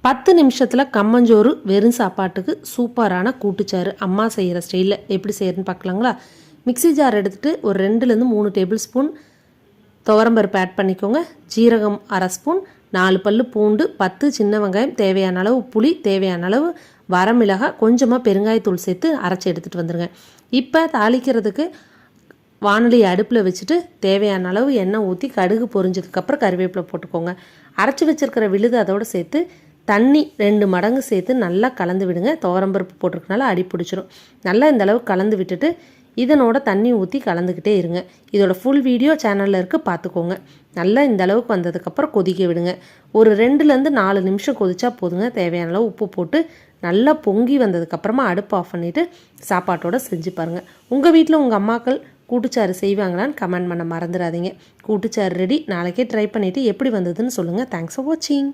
10 நிமிஷத்தில் கம்மஞ்சோறு வெறும் சாப்பாட்டுக்கு சூப்பரான கூட்டுச்சாறு அம்மா செய்கிற ஸ்டைலில் எப்படி செய்யறதுன்னு பார்க்கலாங்களா. மிக்ஸி ஜார் எடுத்துகிட்டு ஒரு 2லேருந்து 3 டேபிள் ஸ்பூன் துவரம்பருப்பு ஆட் பண்ணிக்கோங்க. ஜீரகம் 1/2 ஸ்பூன், 4 பல்லு பூண்டு, 10 சின்ன வெங்காயம், தேவையான அளவு புளி, தேவையான அளவு வரமிளகாய், கொஞ்சமாக பெருங்காயத்தூள் சேர்த்து அரைச்சி எடுத்துகிட்டு வந்துடுங்க. இப்போ தாளிக்கிறதுக்கு வானொலி அடுப்பில் வச்சுட்டு தேவையான அளவு எண்ணெய் ஊற்றி கடுகு பொரிஞ்சதுக்கப்புறம் கறிவேப்பிலை போட்டுக்கோங்க. அரைச்சி வச்சுருக்கிற விழுது அதோடு சேர்த்து தண்ணி 2 மடங்கு சேர்த்து நல்லா கலந்து விடுங்க. துவரம்பருப்பு போட்டிருக்கனால அடி பிடிச்சிரும். நல்லா இந்த அளவு கலந்து விட்டுட்டு இதனோட தண்ணி ஊற்றி கலந்துக்கிட்டே இருங்க. இதோட ஃபுல் வீடியோ சேனலில் இருக்குது, பார்த்துக்கோங்க. நல்லா இந்த அளவுக்கு வந்ததுக்கப்புறம் கொதிக்க விடுங்க. ஒரு 2லேருந்து 4 நிமிஷம் கொதிச்சா போதுங்க. தேவையான அளவு உப்பு போட்டு நல்லா பொங்கி வந்ததுக்கப்புறமா அடுப்பு ஆஃப் பண்ணிவிட்டு சாப்பாட்டோடு செஞ்சு பாருங்கள். உங்கள் வீட்டில் உங்கள் அம்மாக்கள் கூட்டுச்சாறு செய்வாங்களான்னு கமெண்ட் பண்ண மறந்துடாதீங்க. கூட்டுச்சாறு ரெடி. நாளைக்கே ட்ரை பண்ணிவிட்டு எப்படி வந்ததுன்னு சொல்லுங்கள். தேங்க்ஸ் ஃபார் வாட்சிங்.